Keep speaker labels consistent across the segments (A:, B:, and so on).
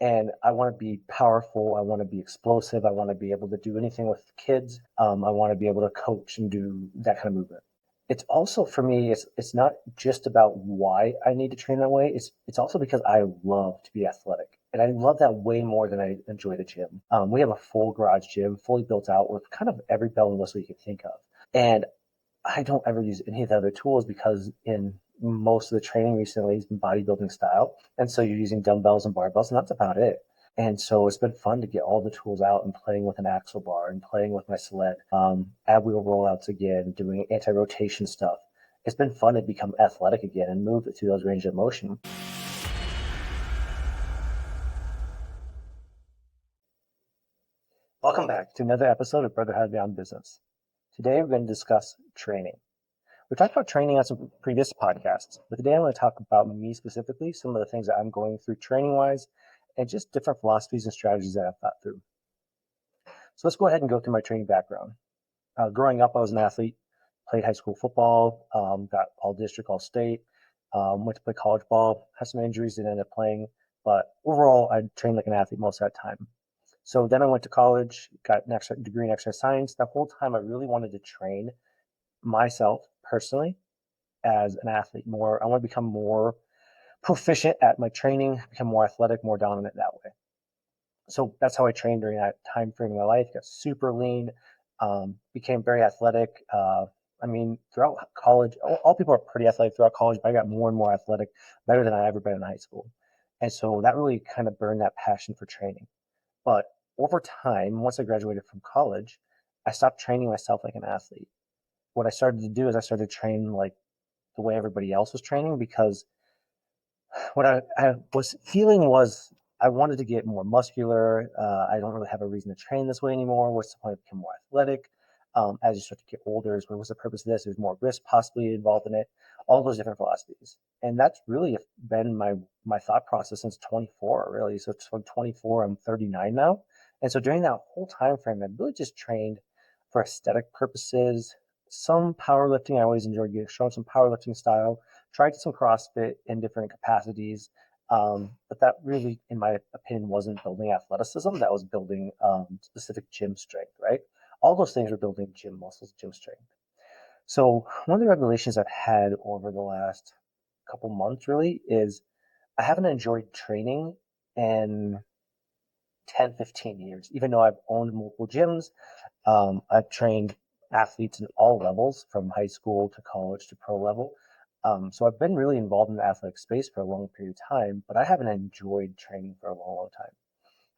A: and I want to be powerful. I want to be explosive. I want to be able to do anything with kids. I want to be able to coach and do that kind of movement. It's also for me. It's not just about why I need to train that way. It's also because I love to be athletic, and I love that way more than I enjoy the gym. We have a full garage gym, fully built out with kind of every bell and whistle you can think of, and I don't ever use any of the other tools because in most of the training recently has been bodybuilding style. And so you're using dumbbells and barbells, and that's about it. And so it's been fun to get all the tools out and playing with an axle bar and playing with my sled, ab wheel rollouts again, doing anti-rotation stuff. It's been fun to become athletic again and move through those ranges of motion. Welcome back to another episode of Brotherhood Beyond Business. Today we're going to discuss training. We talked about training on some previous podcasts, but today I want to talk about me specifically, some of the things that I'm going through training-wise, and just different philosophies and strategies that I've thought through. So let's go ahead and go through my training background. Growing up, I was an athlete, played high school football, got all district, all state, went to play college ball, had some injuries, didn't end up playing, but overall, I trained like an athlete most of that time. So then I went to college, got an degree in exercise science. That whole time, I really wanted to train myself personally as an athlete more. I want to become more proficient at my training, become more athletic, more dominant that way. So that's how I trained during that time frame in my life. Got super lean, became very athletic. Throughout college, all people are pretty athletic throughout college, but I got more and more athletic, better than I ever been in high school. And so that really kind of burned that passion for training. But over time, once I graduated from college, I stopped training myself like an athlete. What I started to do is I started to train like the way everybody else was training, because what I was feeling was I wanted to get more muscular. I don't really have a reason to train this way anymore. What's the point of becoming more athletic? As you start to get older, what's the purpose of this? There's more risk possibly involved in it. All those different philosophies, and that's really been my thought process since 24. Really, so from 24, I'm 39 now, and so during that whole time frame, I really just trained for aesthetic purposes. Some powerlifting. I always enjoyed showing some powerlifting style. Tried some CrossFit in different capacities, but that really, in my opinion, wasn't building athleticism. That was building specific gym strength, right? All those things were building gym muscles, gym strength. So one of the revelations I've had over the last couple months really is I haven't enjoyed training in 10, 15 years, even though I've owned multiple gyms. I've trained athletes in all levels, from high school to college to pro level. So I've been really involved in the athletic space for a long period of time, but I haven't enjoyed training for a long, long time.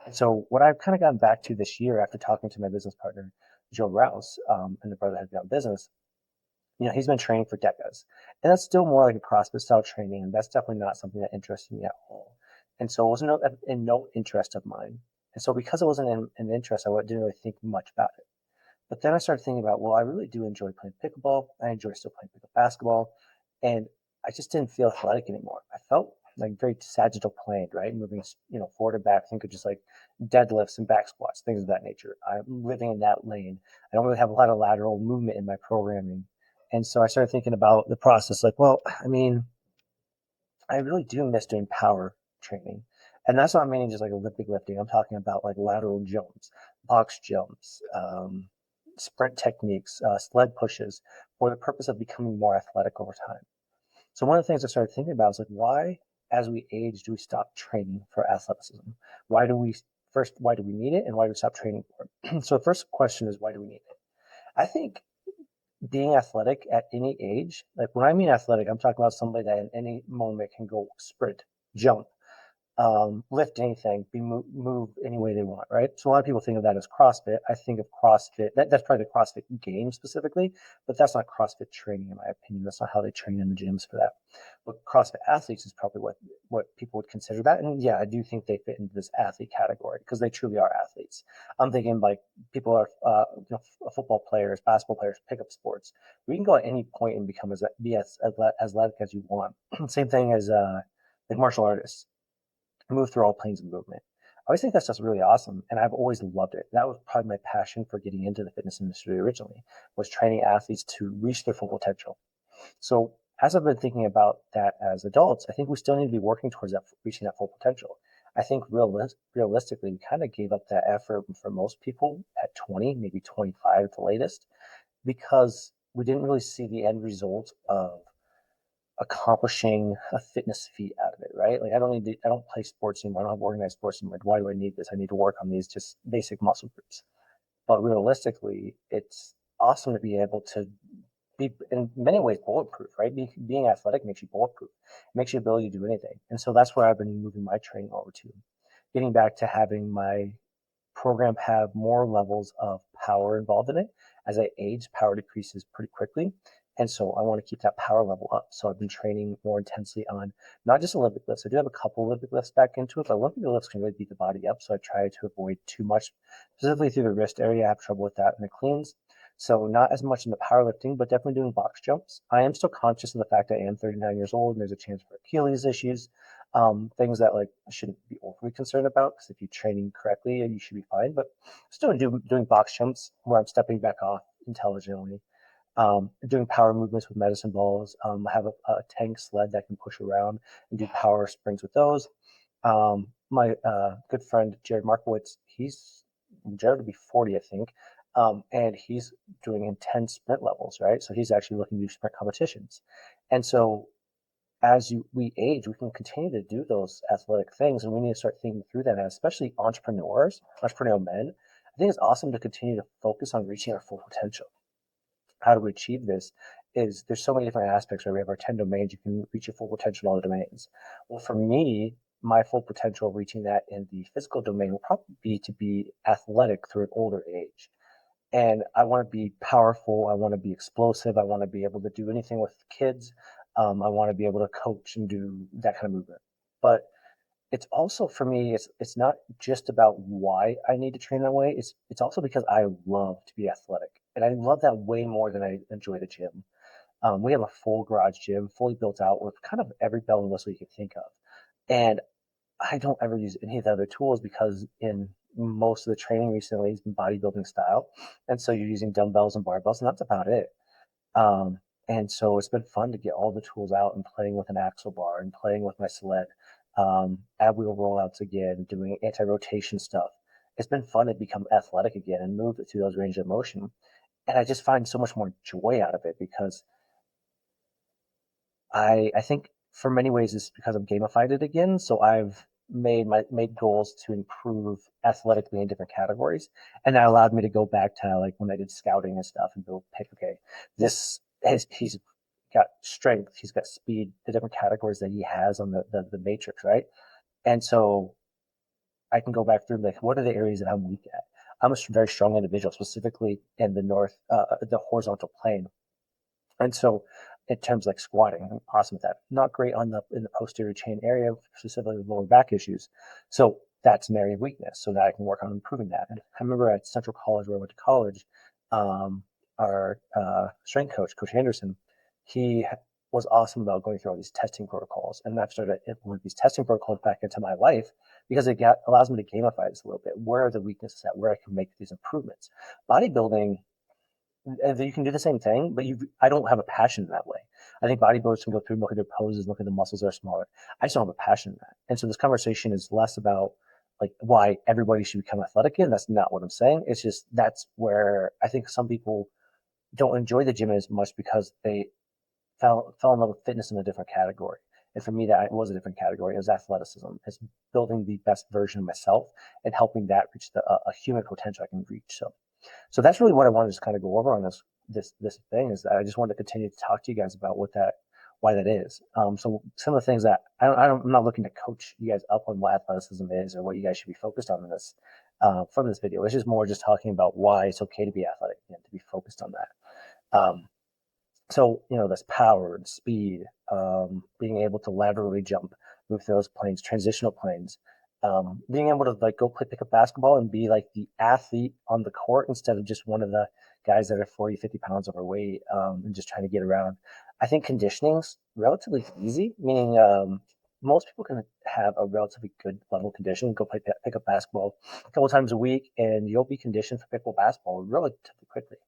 A: And so what I've kind of gotten back to this year after talking to my business partner, Joe Rouse, in the Brotherhood Beyond Business, he's been training for decades, and that's still more like a CrossFit style training, and that's definitely not something that interests me at all. And so it was no interest of mine. And so because it wasn't an interest, I didn't really think much about it. But then I started thinking about, well, I really do enjoy playing pickleball. I enjoy still playing pickup basketball. And I just didn't feel athletic anymore. I felt like very sagittal planed, right? Moving, forward and back. Think of just like deadlifts and back squats, things of that nature. I'm living in that lane. I don't really have a lot of lateral movement in my programming. And so I started thinking about the process like, well, I really do miss doing power training. And that's not meaning just like Olympic lifting. I'm talking about like lateral jumps, box jumps, sprint techniques, sled pushes, for the purpose of becoming more athletic over time. So one of the things I started thinking about is like, why, as we age, do we stop training for athleticism? Why do we need it, and why do we stop training for it? So the first question is, why do we need it? I think being athletic at any age, like when I mean athletic, I'm talking about somebody that in any moment can go sprint, jump, lift anything, move any way they want, right? So a lot of people think of that as CrossFit. I think of CrossFit, that's probably the CrossFit game specifically, but that's not CrossFit training in my opinion. That's not how they train in the gyms for that. But CrossFit athletes is probably what people would consider that. And yeah, I do think they fit into this athlete category because they truly are athletes. I'm thinking like people are, football players, basketball players, pickup sports. We can go at any point and be as athletic as you want. Same thing as like martial artists move through all planes of movement. I always think that's just really awesome, and I've always loved it. That was probably my passion for getting into the fitness industry originally, was training athletes to reach their full potential. So as I've been thinking about that as adults, I think we still need to be working towards that, reaching that full potential. I think realistically, we kind of gave up that effort for most people at 20, maybe 25 at the latest, because we didn't really see the end result of accomplishing a fitness feat out of it, right? Like I don't play sports anymore. I don't have organized sports anymore. Why do I need this? I need to work on these just basic muscle groups. But realistically, it's awesome to be able to be in many ways bulletproof, right? Being athletic makes you bulletproof, it makes you ability to do anything. And so that's where I've been moving my training over to, getting back to having my program have more levels of power involved in it. As I age, power decreases pretty quickly. And so I want to keep that power level up. So I've been training more intensely on not just Olympic lifts. I do have a couple Olympic lifts back into it, but Olympic lifts can really beat the body up. So I try to avoid too much, specifically through the wrist area. I have trouble with that in the cleans. So not as much in the powerlifting, but definitely doing box jumps. I am still conscious of the fact that I am 39 years old and there's a chance for Achilles issues, things that like I shouldn't be overly concerned about because if you're training correctly, you should be fine. But still doing box jumps where I'm stepping back off intelligently, doing power movements with medicine balls. I have a tank sled that can push around and do power springs with those. My good friend Jared Markowitz, Jared will be 40, I think, and he's doing intense sprint levels, right? So he's actually looking to do sprint competitions, and so we age, we can continue to do those athletic things, and we need to start thinking through that. And especially entrepreneurial men, I think it's awesome to continue to focus on reaching our full potential. How do we achieve this? Is there's so many different aspects, right? We have our 10 domains. You can reach your full potential in all the domains. Well, for me, my full potential of reaching that in the physical domain will probably be to be athletic through an older age. And I want to be powerful. I want to be explosive. I want to be able to do anything with kids. I want to be able to coach and do that kind of movement. But it's also for me, it's not just about why I need to train that way. It's also because I love to be athletic, and I love that way more than I enjoy the gym. We have a full garage gym, fully built out with kind of every bell and whistle you can think of, and I don't ever use any of the other tools because in most of the training recently has been bodybuilding style, and so you're using dumbbells and barbells, and that's about it. And so it's been fun to get all the tools out and playing with an axle bar and playing with my sled, ab wheel rollouts again, doing anti-rotation stuff. It's been fun to become athletic again and move it through those ranges of motion. And I just find so much more joy out of it because I think for many ways it's because I've gamified it again. So I've made goals to improve athletically in different categories, and that allowed me to go back to like when I did scouting and stuff and go pick, okay, he's got strength, he's got speed, the different categories that he has on the matrix, right? And so I can go back through like what are the areas that I'm weak at. I'm a very strong individual, specifically in the horizontal plane. And so in terms of like squatting, I'm awesome at that. Not great in the posterior chain area, specifically with lower back issues. So that's an area of weakness. So now I can work on improving that. And I remember at Central College, where I went to college, our strength coach, Coach Anderson, he was awesome about going through all these testing protocols. And I've started to implement these testing protocols back into my life because allows me to gamify this a little bit. Where are the weaknesses at? Where I can make these improvements? Bodybuilding, you can do the same thing, but I don't have a passion in that way. I think bodybuilders can go through and look at their poses, look at the muscles that are smaller. I just don't have a passion in that. And so this conversation is less about like why everybody should become athletic again. That's not what I'm saying. It's just that's where I think some people don't enjoy the gym as much because they fell in love with fitness in a different category. And for me, that was a different category. It was athleticism. It's building the best version of myself and helping that reach a human potential I can reach. So that's really what I wanted to just kind of go over on this thing is that I just wanted to continue to talk to you guys about why that is. So some of the things that I'm not looking to coach you guys up on what athleticism is or what you guys should be focused on in this from this video. It's just more just talking about why it's okay to be athletic and to be focused on that. So there's power and speed, being able to laterally jump, move through those planes, transitional planes, being able to like go pick up basketball and be like the athlete on the court instead of just one of the guys that are 40, 50 pounds overweight and just trying to get around. I think conditioning's relatively easy, meaning most people can have a relatively good level of condition, go pick up basketball a couple times a week, and you'll be conditioned for pickleball basketball relatively quickly.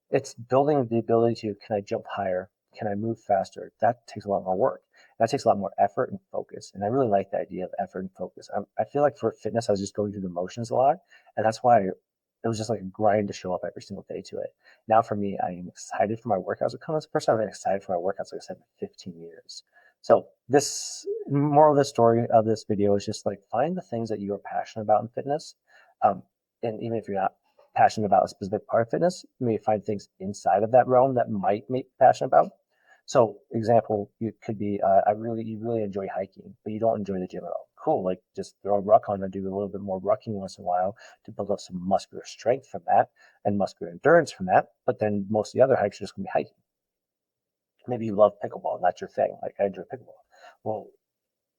A: It's building the ability to, can I jump higher? Can I move faster? That takes a lot more work. That takes a lot more effort and focus. And I really like the idea of effort and focus. I feel like for fitness, I was just going through the motions a lot. And that's why it was just like a grind to show up every single day to it. Now for me, I am excited for my workouts to come. It's the first time I've been excited for my workouts, like I said, in 15 years. So this moral of the story of this video is just like find the things that you are passionate about in fitness. Um, and even if you're not passionate about a specific part of fitness, you may find things inside of that realm that might make you passionate about. So example, you could be, you really enjoy hiking, but you don't enjoy the gym at all. Cool. Like just throw a ruck on and do a little bit more rucking once in a while to build up some muscular strength from that and muscular endurance from that. But then most of the other hikes are just going to be hiking. Maybe you love pickleball and that's your thing. Like I enjoy pickleball. Well,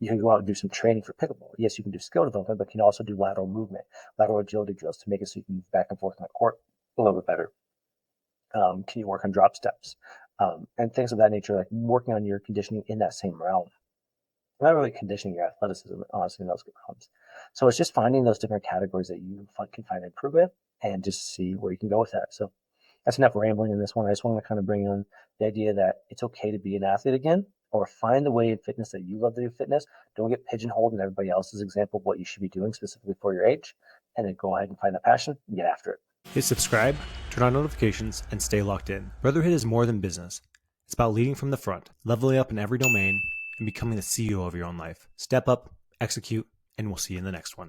A: you can go out and do some training for pickleball. Yes, you can do skill development, but you can also do lateral movement, lateral agility drills to make it so you can move back and forth on the court a little bit better. Can you work on drop steps? And things of that nature, like working on your conditioning in that same realm. Not really conditioning your athleticism, honestly, in those realms. So it's just finding those different categories that you can find improvement and just see where you can go with that. So that's enough rambling in this one. I just want to kind of bring on the idea that it's okay to be an athlete again, or find the way in fitness that you love to do fitness. Don't get pigeonholed in everybody else's example of what you should be doing specifically for your age, and then go ahead and find that passion and get after it.
B: Hit subscribe, turn on notifications, and stay locked in. Brotherhood is more than business. It's about leading from the front, leveling up in every domain, and becoming the CEO of your own life. Step up, execute, and we'll see you in the next one.